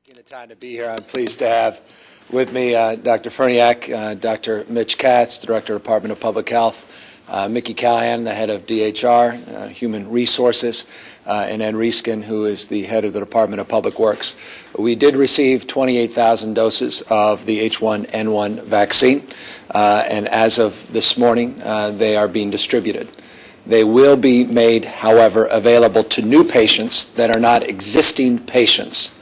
Taking the time to be here. I'm pleased to have with me Dr. Ferniak, Dr. Mitch Katz, the Director of Department of Public Health, Mickey Callahan, the Head of DHR, Human Resources, and Ed Reeskin, who is the Head of the Department of Public Works. We did receive 28,000 doses of the H1N1 vaccine, and as of this morning, they are being distributed. They will be made, however, available to new patients that are not existing patients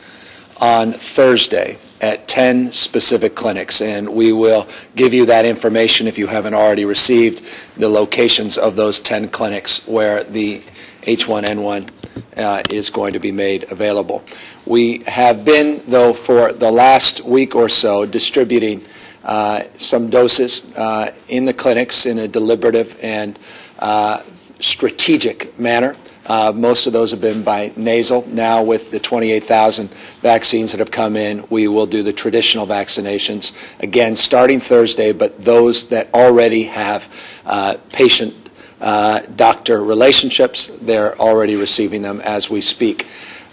on Thursday at 10 specific clinics, and we will give you that information if you haven't already received the locations of those 10 clinics where the H1N1 is going to be made available. We have been, though, for the last week or so distributing some doses in the clinics in a deliberative and strategic manner. Most of those have been by nasal. Now with the 28,000 vaccines that have come in, we will do the traditional vaccinations, again, starting Thursday, but those that already have patient-doctor relationships, they're already receiving them as we speak.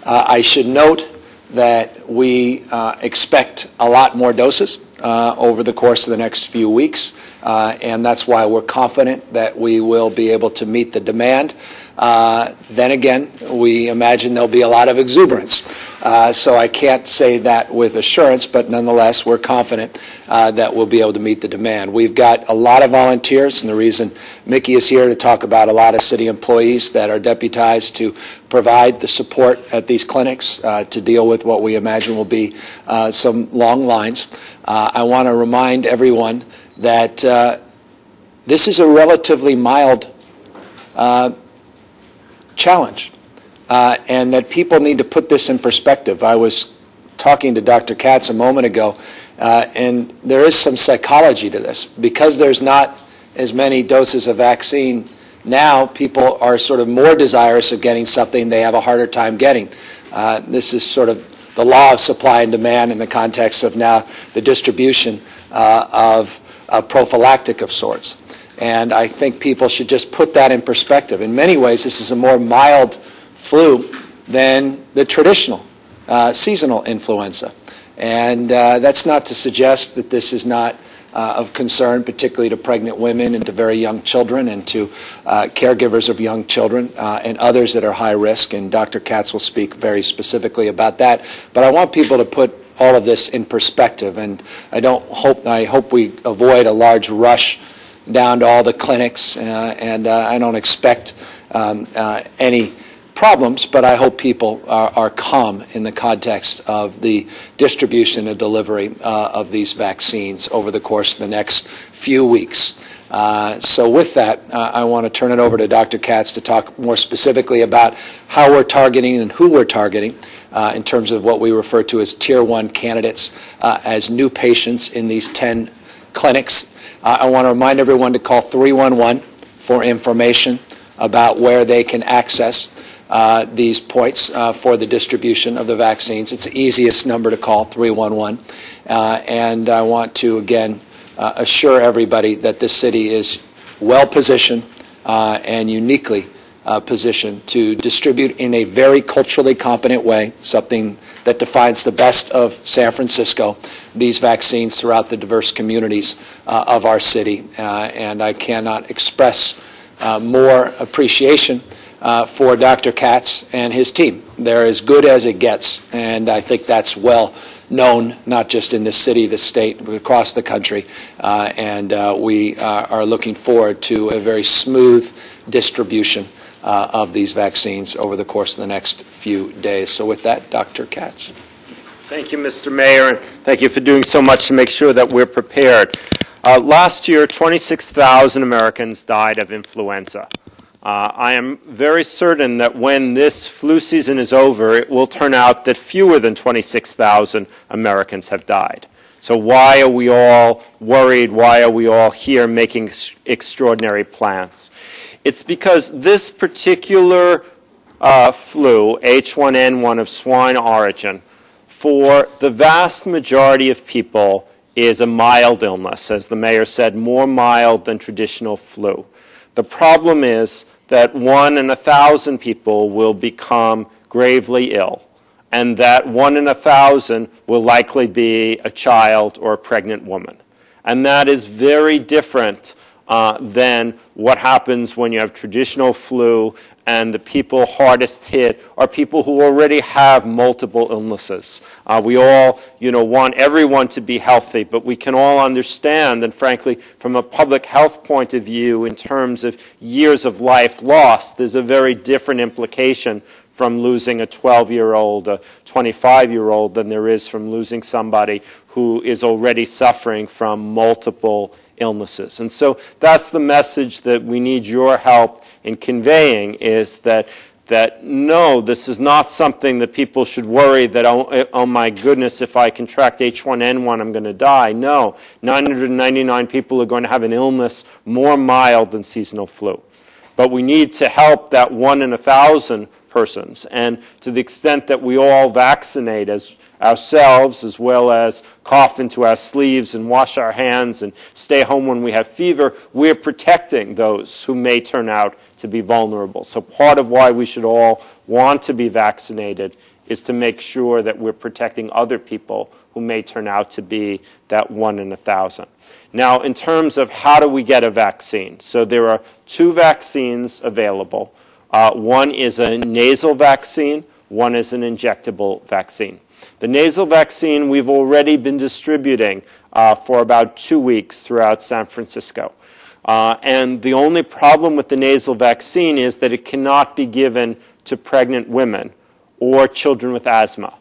I should note that we expect a lot more doses over the course of the next few weeks, and that's why we're confident that we will be able to meet the demand. Then again, we imagine there'll be a lot of exuberance. So I can't say that with assurance, but nonetheless, we're confident that we'll be able to meet the demand. We've got a lot of volunteers, and the reason Mickey is here to talk about a lot of city employees that are deputized to provide the support at these clinics to deal with what we imagine will be some long lines. I want to remind everyone that this is a relatively mild challenge, and that people need to put this in perspective. I was talking to Dr. Katz a moment ago, and there is some psychology to this. Because there's not as many doses of vaccine now, people are sort of more desirous of getting something they have a harder time getting. This is sort of the law of supply and demand in the context of now the distribution of a prophylactic of sorts. And I think people should just put that in perspective. In many ways, this is a more mild flu than the traditional seasonal influenza. And that's not to suggest that this is not of concern, particularly to pregnant women and to very young children and to caregivers of young children and others that are high risk. And Dr. Katz will speak very specifically about that. But I want people to put all of this in perspective. And I hope we avoid a large rush down to all the clinics, and I don't expect any problems, but I hope people are calm in the context of the distribution and delivery of these vaccines over the course of the next few weeks. So with that, I want to turn it over to Dr. Katz to talk more specifically about how we're targeting and who we're targeting in terms of what we refer to as Tier 1 candidates as new patients in these 10 clinics. I want to remind everyone to call 311 for information about where they can access these points for the distribution of the vaccines. It's the easiest number to call, 311. And I want to, again, assure everybody that this city is well positioned and uniquely positioned to distribute in a very culturally competent way, something that defines the best of San Francisco, these vaccines throughout the diverse communities of our city. And I cannot express more appreciation for Dr. Katz and his team. They're as good as it gets, and I think that's well known, not just in this city, the state, but across the country. And we are looking forward to a very smooth distribution of these vaccines over the course of the next few days. So with that, Dr. Katz. Thank you, Mr. Mayor, and thank you for doing so much to make sure that we're prepared. Last year, 26,000 Americans died of influenza. I am very certain that when this flu season is over, it will turn out that fewer than 26,000 Americans have died. So why are we all worried? Why are we all here making extraordinary plans? It's because this particular flu, H1N1 of swine origin, for the vast majority of people is a mild illness, as the mayor said, more mild than traditional flu. The problem is that 1 in 1,000 people will become gravely ill. and that 1 in 1,000 will likely be a child or a pregnant woman. And that is very different than what happens when you have traditional flu and the people hardest hit are people who already have multiple illnesses. We all, want everyone to be healthy, but we can all understand, and frankly, from a public health point of view, in terms of years of life lost, there's a very different implication from losing a 12-year-old, a 25-year-old, than there is from losing somebody who is already suffering from multiple illnesses. And so that's the message that we need your help in conveying, is that no, this is not something that people should worry that, oh my goodness, if I contract H1N1, I'm going to die. No, 999 people are going to have an illness more mild than seasonal flu. But we need to help that 1 in 1,000 persons. And to the extent that we all vaccinate as ourselves, as well as cough into our sleeves and wash our hands and stay home when we have fever, we're protecting those who may turn out to be vulnerable. So part of why we should all want to be vaccinated is to make sure that we're protecting other people who may turn out to be that 1 in 1,000. Now, in terms of how do we get a vaccine, so there are 2 vaccines available. One is a nasal vaccine, one is an injectable vaccine. The nasal vaccine we've already been distributing for about 2 weeks throughout San Francisco. And the only problem with the nasal vaccine is that it cannot be given to pregnant women or children with asthma.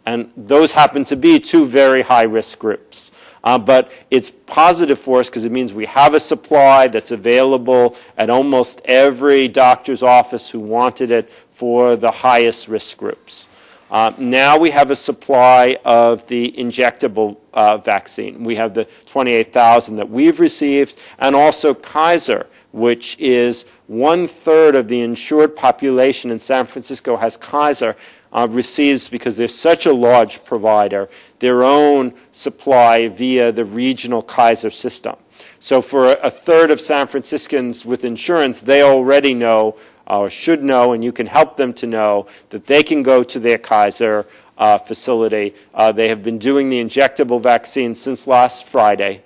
And those happen to be 2 very high-risk groups. But it's positive for us because it means we have a supply that's available at almost every doctor's office who wanted it for the highest risk groups. Now we have a supply of the injectable vaccine. We have the 28,000 that we've received, and also Kaiser, which is 1/3 of the insured population in San Francisco has Kaiser, receives, because they're such a large provider, their own supply via the regional Kaiser system. So for 1/3 of San Franciscans with insurance, they already know, or should know, and you can help them to know, that they can go to their Kaiser facility. They have been doing the injectable vaccine since last Friday,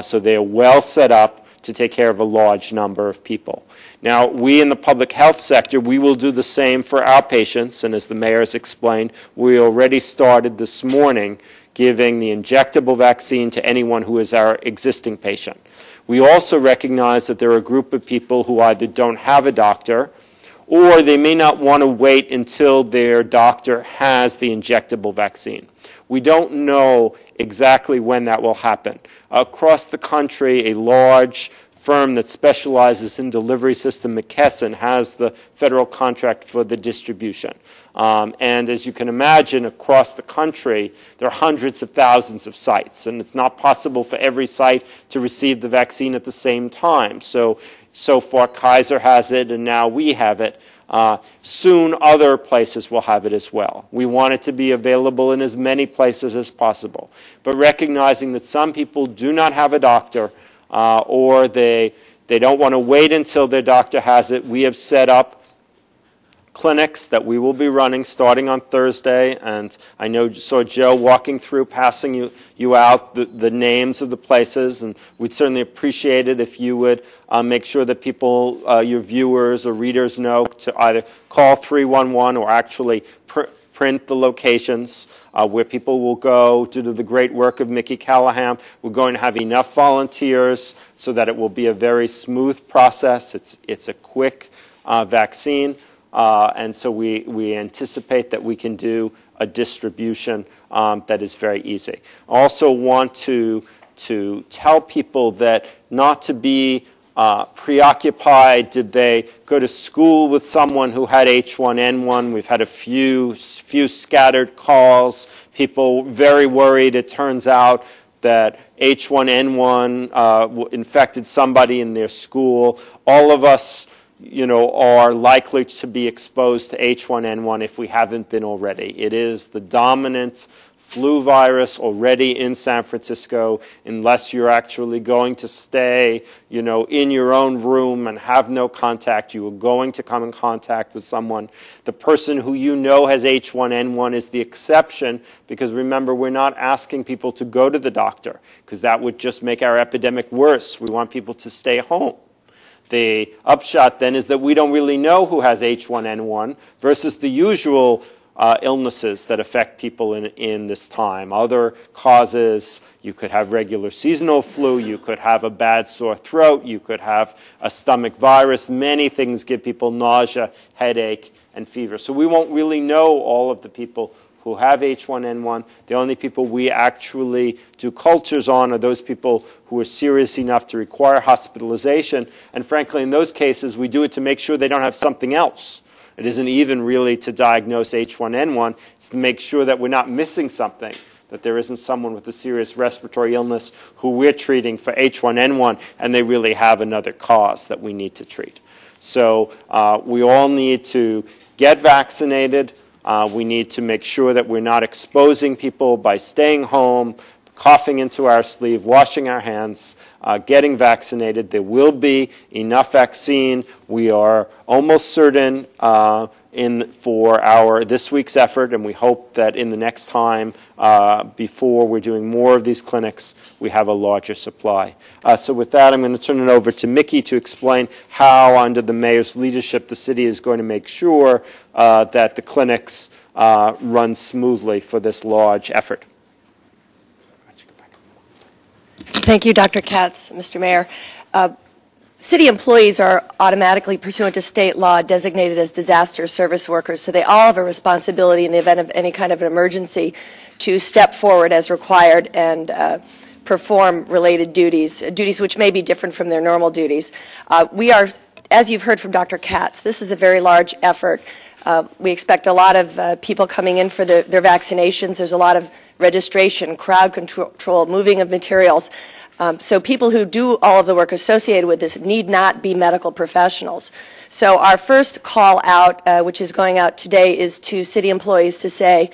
so they are well set up to take care of a large number of people. Now, we in the public health sector, we will do the same for our patients, and as the mayor has explained, we already started this morning giving the injectable vaccine to anyone who is our existing patient. We also recognize that there are a group of people who either don't have a doctor, or they may not want to wait until their doctor has the injectable vaccine. We don't know exactly when that will happen. Across the country, a large firm that specializes in delivery system, McKesson, has the federal contract for the distribution. And as you can imagine, across the country, there are hundreds of thousands of sites, and it's not possible for every site to receive the vaccine at the same time. So far, Kaiser has it, and now we have it. Soon, other places will have it as well. We want it to be available in as many places as possible. But recognizing that some people do not have a doctor, or they don't want to wait until their doctor has it, we have set up clinics that we will be running starting on Thursday, and I saw Joe walking through, passing you out the names of the places, and we'd certainly appreciate it if you would make sure that people, your viewers or readers, know to either call 311 or actually print the locations where people will go due to the great work of Mickey Callahan. We're going to have enough volunteers so that it will be a very smooth process. It's a quick vaccine. And so we anticipate that we can do a distribution that is very easy. I also want to tell people that not to be preoccupied. Did they go to school with someone who had H1N1? We've had a few scattered calls. People very worried. It turns out that H1N1 infected somebody in their school. All of us, are likely to be exposed to H1N1 if we haven't been already. It is the dominant flu virus already in San Francisco. Unless you're actually going to stay, in your own room and have no contact, you are going to come in contact with someone. The person who has H1N1 is the exception, because remember, we're not asking people to go to the doctor, because that would just make our epidemic worse. We want people to stay home. The upshot then is that we don't really know who has H1N1 versus the usual illnesses that affect people in this time. Other causes, you could have regular seasonal flu, you could have a bad sore throat, you could have a stomach virus. Many things give people nausea, headache, and fever. So we won't really know all of the people who have H1N1. The only people we actually do cultures on are those people who are serious enough to require hospitalization. And frankly, in those cases, we do it to make sure they don't have something else. It isn't even really to diagnose H1N1. It's to make sure that we're not missing something, that there isn't someone with a serious respiratory illness who we're treating for H1N1 and they really have another cause that we need to treat. So we all need to get vaccinated. We need to make sure that we're not exposing people by staying home, coughing into our sleeve, washing our hands, getting vaccinated. There will be enough vaccine. We are almost certain for this week's effort, and we hope that in the next time, before we're doing more of these clinics, we have a larger supply. So with that, I'm going to turn it over to Mickey to explain how, under the mayor's leadership, the city is going to make sure that the clinics run smoothly for this large effort. Thank you, Dr. Katz, Mr. Mayor. City employees are automatically, pursuant to state law, designated as disaster service workers, so they all have a responsibility in the event of any kind of an emergency to step forward as required and perform related duties which may be different from their normal duties. We are, as you've heard from Dr. Katz, this is a very large effort. We expect a lot of people coming in for their vaccinations. There's a lot of registration, crowd control, moving of materials. So people who do all of the work associated with this need not be medical professionals. So our first call out, which is going out today, is to city employees to say,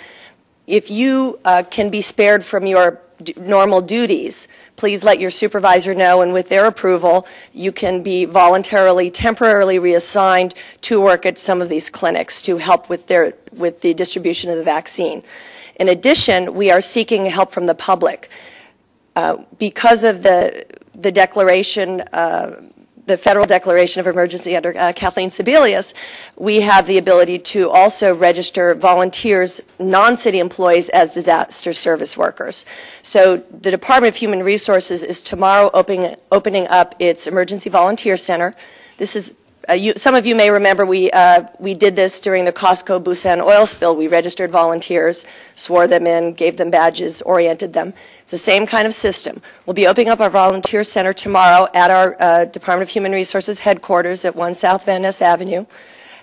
if you can be spared from your normal duties, please let your supervisor know, and with their approval, you can be voluntarily, temporarily reassigned to work at some of these clinics to help with the distribution of the vaccine. In addition, we are seeking help from the public. Because of the declaration, the federal declaration of emergency under Kathleen Sebelius, we have the ability to also register volunteers, non-city employees, as disaster service workers. So the Department of Human Resources is tomorrow opening up its Emergency Volunteer Center. This is some of you may remember we did this during the Costco-Busan oil spill. We registered volunteers, swore them in, gave them badges, oriented them. It's the same kind of system. We'll be opening up our volunteer center tomorrow at our Department of Human Resources headquarters at 1 South Van Ness Avenue.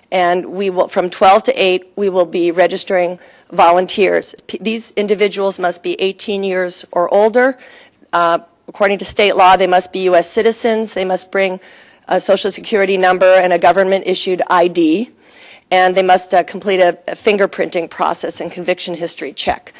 And we will, from 12 to 8, we will be registering volunteers. These individuals must be 18 years or older. According to state law, they must be U.S. citizens. They must bring a Social Security number and a government-issued ID, and they must complete a fingerprinting process and conviction history check.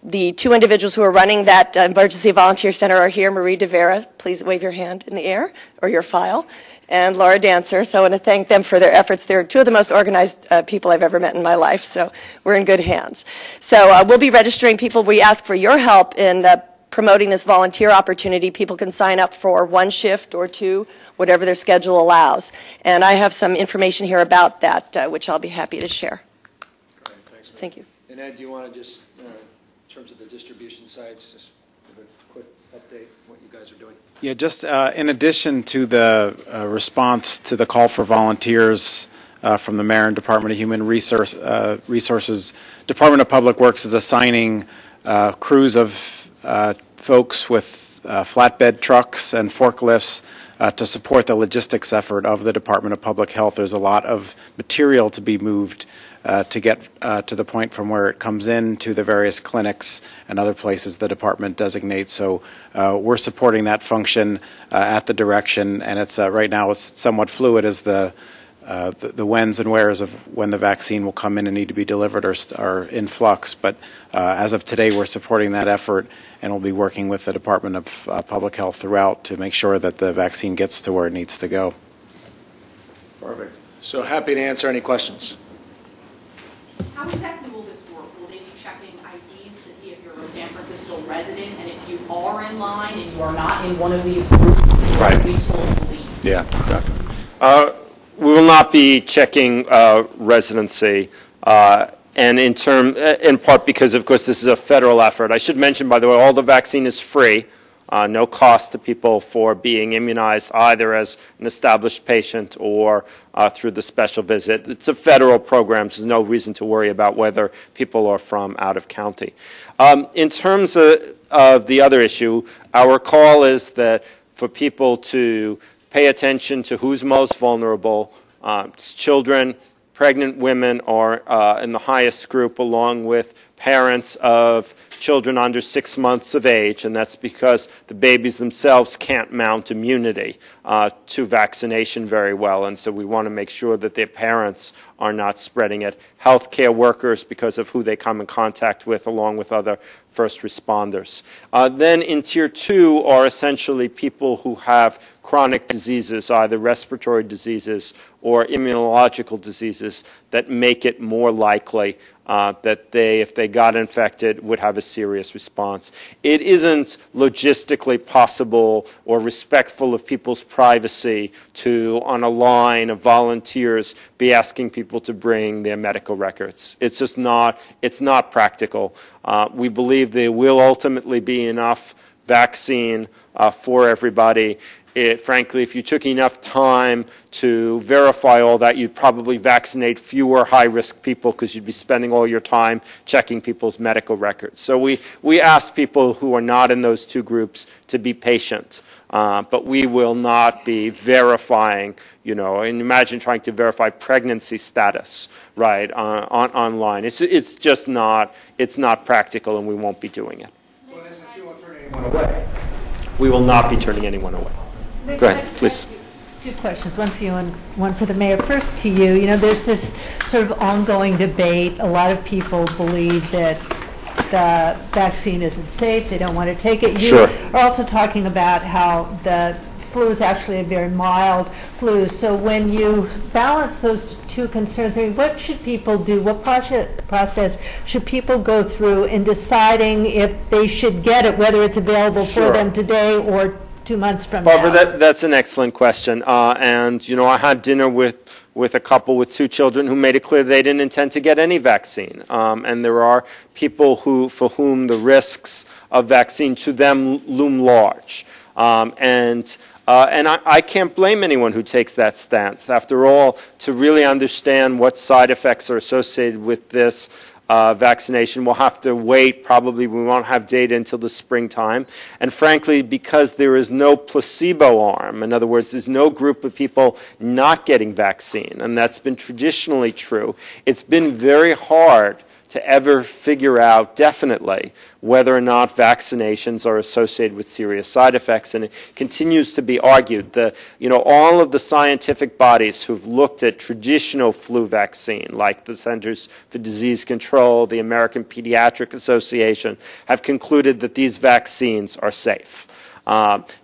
The two individuals who are running that Emergency Volunteer Center are here. Marie DeVera, please wave your hand in the air, or your file, and Laura Dancer. So I want to thank them for their efforts. They're two of the most organized people I've ever met in my life, so we're in good hands. So we'll be registering people. We ask for your help in promoting this volunteer opportunity. People can sign up for 1 shift or 2, whatever their schedule allows. And I have some information here about that, which I'll be happy to share. All right, thanks, thank you. And Ed, do you want to just, in terms of the distribution sites, just give a quick update what you guys are doing? Yeah, just in addition to the response to the call for volunteers from the Mayor and Department of Human Resources, Department of Public Works is assigning crews of folks with flatbed trucks and forklifts to support the logistics effort of the Department of Public Health. There's a lot of material to be moved to get to the point from where it comes in to the various clinics and other places the department designates. So we're supporting that function at the direction, and it's right now it's somewhat fluid as the whens and wheres of when the vaccine will come in and need to be delivered are in flux. But as of today, we're supporting that effort, and we'll be working with the Department of Public Health throughout to make sure that the vaccine gets to where it needs to go. Perfect. So happy to answer any questions. How exactly will this work? Will they be checking IDs to see if you're a San Francisco resident, and if you are in line and you are not in one of these groups, Right. will be told to leave? Yeah. We will not be checking residency, and in part because, of course, this is a federal effort. I should mention, by the way, all the vaccine is free, no cost to people for being immunized, either as an established patient or through the special visit. It's a federal program, so there's no reason to worry about whether people are from out of county. In terms of the other issue, our call is that for people to pay attention to who's most vulnerable. Children, pregnant women are in the highest group, along with parents of children under 6 months of age, and that's because the babies themselves can't mount immunity to vaccination very well, and so we want to make sure that their parents are not spreading it. Healthcare workers, because of who they come in contact with, along with other first responders. Then in Tier 2 are essentially people who have chronic diseases, either respiratory diseases or immunological diseases, that make it more likely that they, if they got infected, would have a serious response. It isn't logistically possible or respectful of people's privacy to, on a line of volunteers, be asking people to bring their medical records. It's just not, it's not practical. We believe there will ultimately be enough vaccine for everybody. Frankly, if you took enough time to verify all that, you'd probably vaccinate fewer high-risk people because you'd be spending all your time checking people's medical records. So we ask people who are not in those two groups to be patient. But we will not be verifying, you know, and imagine trying to verify pregnancy status, right, online. It's just not, it's not practical, and we won't be doing it. So in essence, you won't turn anyone away. We will not be turning anyone away. Go ahead, please. Two questions, one for you and one for the mayor. First to you, you know, there's this sort of ongoing debate. A lot of people believe that the vaccine isn't safe. They don't want to take it. You Sure. are also talking about how the flu is actually a very mild flu. So when you balance those two concerns, I mean, what should people do? What process should people go through in deciding if they should get it, whether it's available Sure. for them today or 2 months from Barbara, now? that's an excellent question. And, you know, I had dinner with a couple with 2 children who made it clear they didn't intend to get any vaccine. And there are people for whom the risks of vaccine to them loom large. And I can't blame anyone who takes that stance. After all, to really understand what side effects are associated with this vaccination, we'll have to wait. Probably we won't have data until the springtime. And frankly, because there is no placebo arm, in other words, there's no group of people not getting vaccine, and that's been traditionally true, it's been very hard to ever figure out definitely whether or not vaccinations are associated with serious side effects, and it continues to be argued. All of the scientific bodies who've looked at traditional flu vaccine, like the Centers for Disease Control, the American Pediatric Association, have concluded that these vaccines are safe.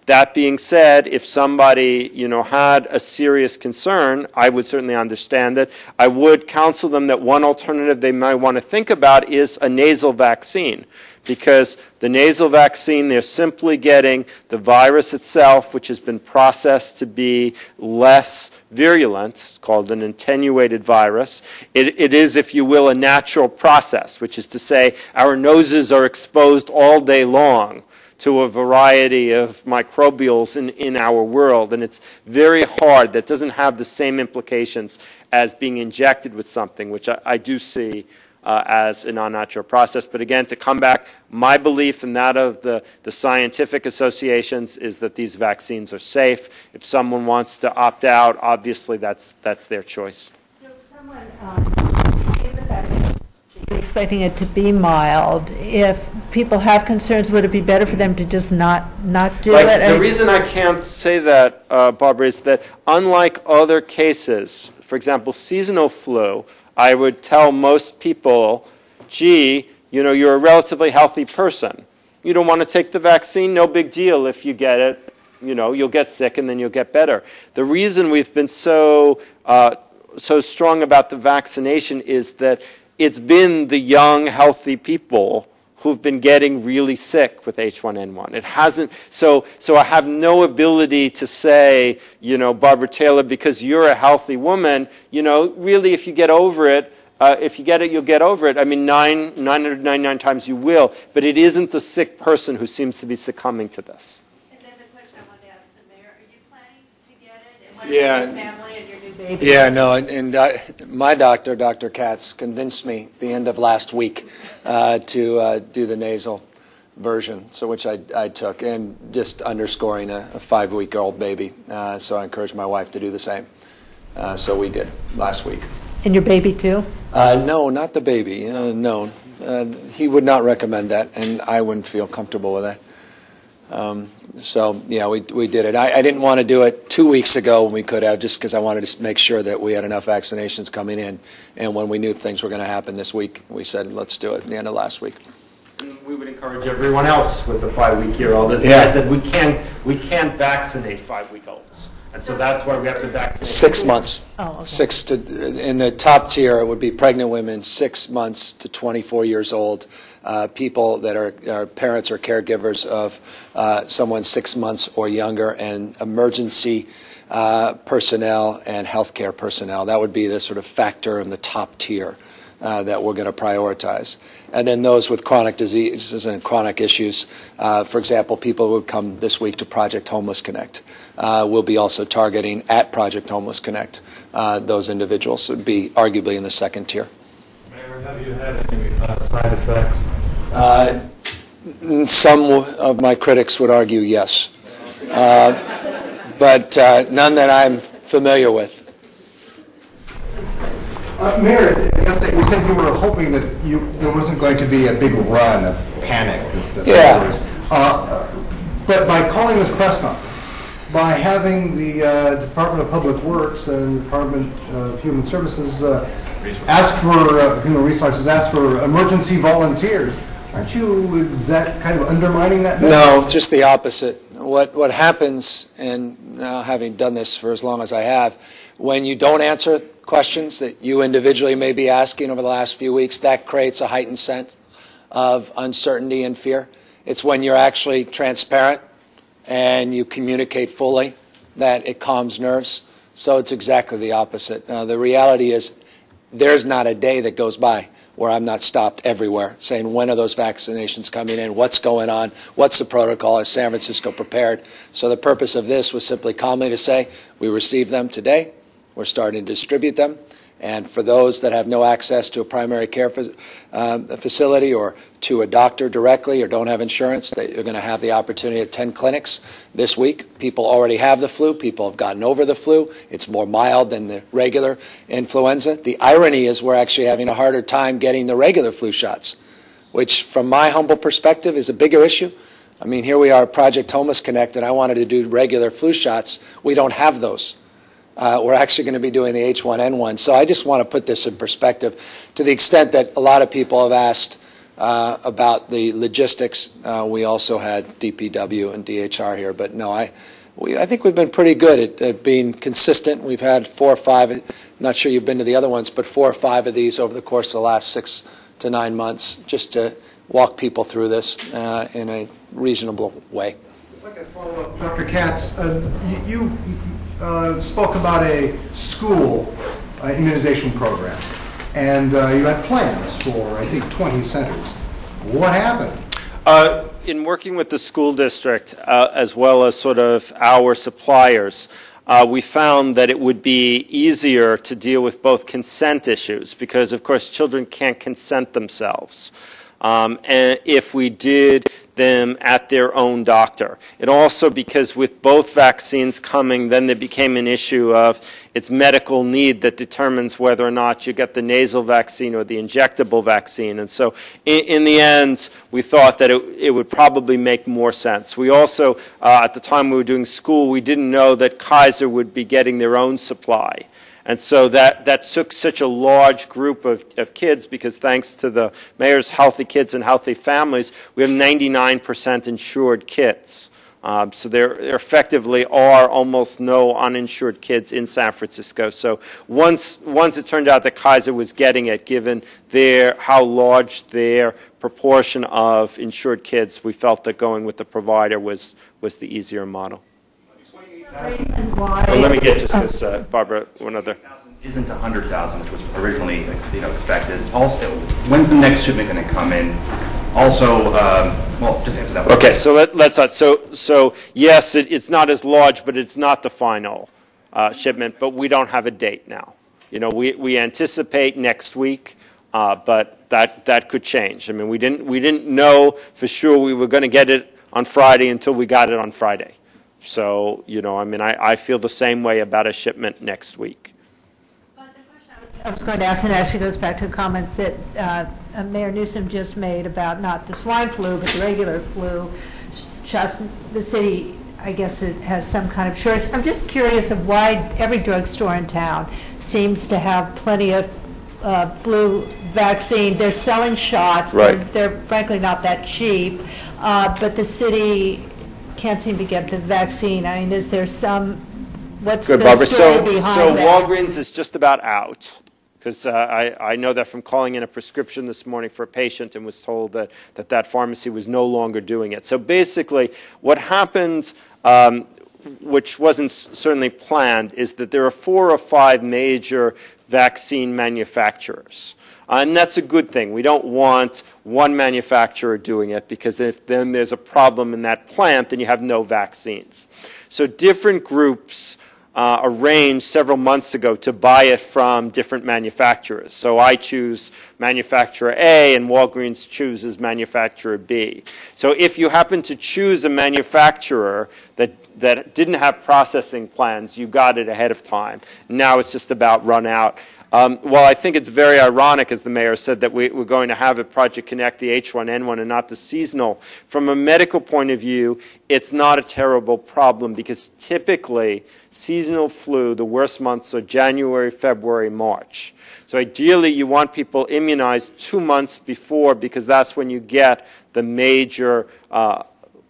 That being said, if somebody, had a serious concern, I would certainly understand it. I would counsel them that one alternative they might want to think about is a nasal vaccine, because the nasal vaccine, they're simply getting the virus itself, which has been processed to be less virulent. It's called an attenuated virus. It is, if you will, a natural process, which is to say our noses are exposed all day long to a variety of microbials in our world, and it's very hard. That doesn't have the same implications as being injected with something, which I do see as an unnatural process. But again, to come back, my belief and that of the scientific associations is that these vaccines are safe. If someone wants to opt out, obviously that's their choice. So if someone, expecting it to be mild. If people have concerns, would it be better for them to just not do it? The reason I can't say that, Barbara, is that unlike other cases, for example, seasonal flu, I would tell most people, gee, you're a relatively healthy person. You don't want to take the vaccine, no big deal. If you get it, you'll get sick and then you'll get better. The reason we've been so strong about the vaccination is that it's been the young, healthy people who've been getting really sick with H1N1. It hasn't, so I have no ability to say, Barbara Taylor, because you're a healthy woman, really if you get over it, if you get it, you'll get over it. I mean, 999 times you will, but it isn't the sick person who seems to be succumbing to this. And then the question I wanted to ask the mayor, are you planning to get it? And what about your family and your new baby? Yeah, no, and my doctor, Dr. Katz, convinced me the end of last week to do the nasal version, which I took, and just underscoring a 5-week-old baby. So I encouraged my wife to do the same. So we did last week. And your baby too? No, not the baby. No, he would not recommend that, and I wouldn't feel comfortable with that. So yeah, we did it. I didn't want to do it 2 weeks ago when we could have, just because I wanted to make sure that we had enough vaccinations coming in. And when we knew things were going to happen this week, we said let's do it at the end of last week. And we would encourage everyone else with a 5-week-year-old. As Yeah. I said, we can't vaccinate 5-week-olds. And so that's why we have to vaccinate. 6 months. Oh, okay. In the top tier, it would be pregnant women 6 months to 24 years old, people that are parents or caregivers of someone 6 months or younger, and emergency personnel and healthcare personnel. That would be the sort of factor in the top tier that we're going to prioritize. And then those with chronic diseases and chronic issues, for example, people who would come this week to Project Homeless Connect. We'll be also targeting at Project Homeless Connect. Those individuals would be arguably in the second tier. Mayor, have you had any side effects? Some of my critics would argue yes, but none that I'm familiar with. Mayor, you said you were hoping that there wasn't going to be a big run of panic with the Yeah. But by calling this press conference, by having the Department of Public Works and the Department of Human Services ask for Human Resources, ask for emergency volunteers, aren't you kind of undermining that message? No, just the opposite. What happens, and now having done this for as long as I have, when you don't answer questions that you individually may be asking over the last few weeks, that creates a heightened sense of uncertainty and fear. It's when you're actually transparent and you communicate fully that it calms nerves. So it's exactly the opposite. The reality is there's not a day that goes by where I'm not stopped everywhere saying, when are those vaccinations coming in? What's going on? What's the protocol? Is San Francisco prepared? So the purpose of this was simply calmly to say, we received them today. We're starting to distribute them. And for those that have no access to a primary care facility or to a doctor directly or don't have insurance, they're going to have the opportunity at 10 clinics this week. People already have the flu. People have gotten over the flu. It's more mild than the regular influenza. The irony is we're actually having a harder time getting the regular flu shots, which from my humble perspective is a bigger issue. I mean, here we are, Project Homeless Connect, and I wanted to do regular flu shots. We don't have those. We're actually going to be doing the H1N1. So I just want to put this in perspective to the extent that a lot of people have asked about the logistics. We also had DPW and DHR here. But no, I think we've been pretty good at being consistent. We've had 4 or 5, I'm not sure you've been to the other ones, but 4 or 5 of these over the course of the last 6 to 9 months just to walk people through this in a reasonable way. If I could follow up, Dr. Katz, you spoke about a school immunization program, and you had plans for, I think, 20 centers. What happened? In working with the school district, as well as sort of our suppliers, we found that it would be easier to deal with both consent issues, because, of course, children can't consent themselves. And if we did them at their own doctor. It also, because with both vaccines coming, then there became an issue of it's medical need that determines whether or not you get the nasal vaccine or the injectable vaccine. And so in the end, we thought that it would probably make more sense. We also, at the time we were doing school, we didn't know that Kaiser would be getting their own supply. And so that took such a large group of kids, because thanks to the mayor's Healthy Kids and Healthy Families, we have 99% insured kids. So there effectively are almost no uninsured kids in San Francisco. So once it turned out that Kaiser was getting it, given how large their proportion of insured kids, we felt that going with the provider was the easier model. Why? Well, let me get just this, Barbara, one other. Isn't 100,000, which was originally expected. Also, when's the next shipment going to come in? Also, well, just answer that one. Okay, so let's start. So yes, it's not as large, but it's not the final shipment. But we don't have a date now. We anticipate next week, but that could change. I mean, we didn't know for sure we were going to get it on Friday until we got it on Friday. So, I feel the same way about a shipment next week. But the question I was going to ask, and actually goes back to a comment that Mayor Newsom just made about not the swine flu, but the regular flu. Just the city, I guess, it has some kind of shortage. I'm just curious of why every drugstore in town seems to have plenty of flu vaccine. They're selling shots. Right. They're frankly not that cheap, but the city can't seem to get the vaccine. I mean, is there what's Good, the Barbara. story behind So that? Walgreens is just about out, because I know that from calling in a prescription this morning for a patient and was told that pharmacy was no longer doing it. So basically what happened, which wasn't certainly planned, is that there are 4 or 5 major vaccine manufacturers. And that's a good thing. We don't want one manufacturer doing it, because if then there's a problem in that plant, then you have no vaccines. So different groups arranged several months ago to buy it from different manufacturers. So I choose manufacturer A and Walgreens chooses manufacturer B. So if you happen to choose a manufacturer that didn't have processing plans, you got it ahead of time. Now it's just about run out. Well, I think it's very ironic, as the mayor said, that we're going to have at Project Connect the H1N1 and not the seasonal. From a medical point of view, it's not a terrible problem, because typically seasonal flu, the worst months are January, February, March. So ideally, you want people immunized 2 months before, because that's when you get the major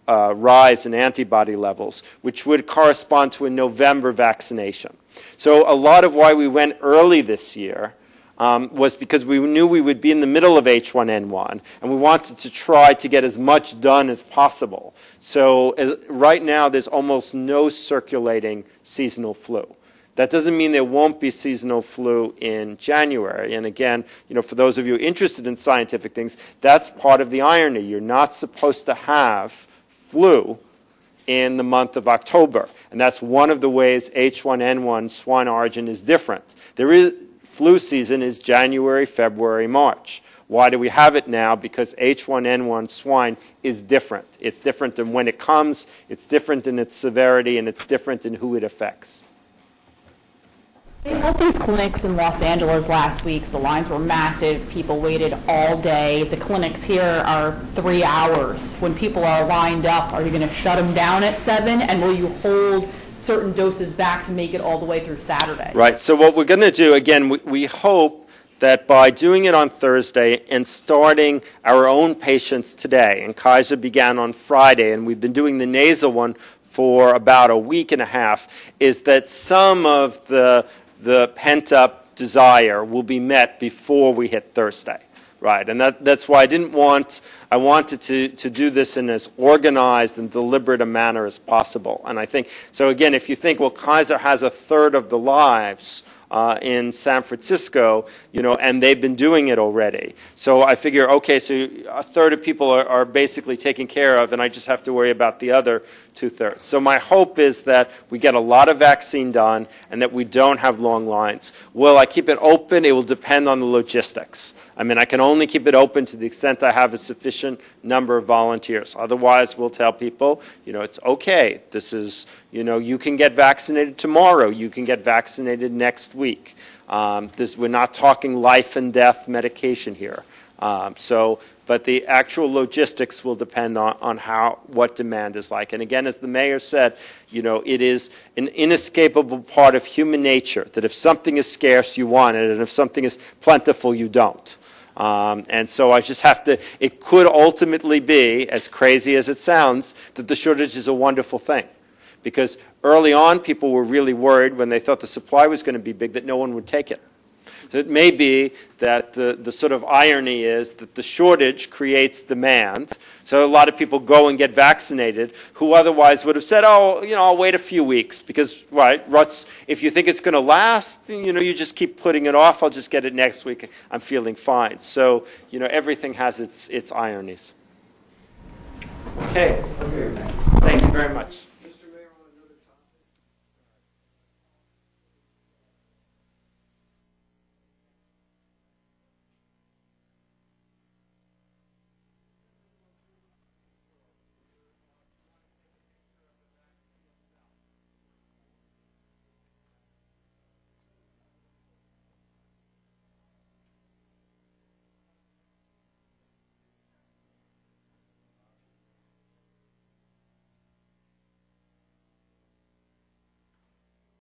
rise in antibody levels, which would correspond to a November vaccination. So a lot of why we went early this year was because we knew we would be in the middle of H1N1, and we wanted to try to get as much done as possible. So right now, there's almost no circulating seasonal flu. That doesn't mean there won't be seasonal flu in January. And again, for those of you interested in scientific things, that's part of the irony. You're not supposed to have flu in the month of October. And that's one of the ways H1N1 swine origin is different. Flu season is January, February, March. Why do we have it now? Because H1N1 swine is different. It's different in when it comes, it's different in its severity, and it's different in who it affects. They held these clinics in Los Angeles last week. The lines were massive. People waited all day. The clinics here are 3 hours. When people are lined up, are you going to shut them down at 7? And will you hold certain doses back to make it all the way through Saturday? Right. So what we're going to do, again, we hope that by doing it on Thursday and starting our own patients today, and Kaiser began on Friday, and we've been doing the nasal one for about a week and a half, is that some of the pent-up desire will be met before we hit Thursday, right? And that's why I wanted to do this in as organized and deliberate a manner as possible. And I think, so again, if you think, well, Kaiser has 1/3 of the lives in San Francisco, and they've been doing it already. So I figure, okay, so a third of people are basically taken care of, and I just have to worry about the other two-thirds. So my hope is that we get a lot of vaccine done and that we don't have long lines. Will I keep it open? It will depend on the logistics. I mean, I can only keep it open to the extent I have a sufficient number of volunteers. Otherwise, we'll tell people, it's okay. This is, you can get vaccinated tomorrow. You can get vaccinated next week. We're not talking life and death medication here. But the actual logistics will depend on what demand is like. And again, as the mayor said, it is an inescapable part of human nature that if something is scarce, you want it, and if something is plentiful, you don't. And so I just have to, it could ultimately be, as crazy as it sounds, that the shortage is a wonderful thing. Because early on, people were really worried when they thought the supply was going to be big that no one would take it. So it may be that the sort of irony is that the shortage creates demand. So a lot of people go and get vaccinated who otherwise would have said, oh, I'll wait a few weeks. Because, right, if you think it's going to last, you just keep putting it off. I'll just get it next week. I'm feeling fine. So, everything has its ironies. Okay. Thank you very much.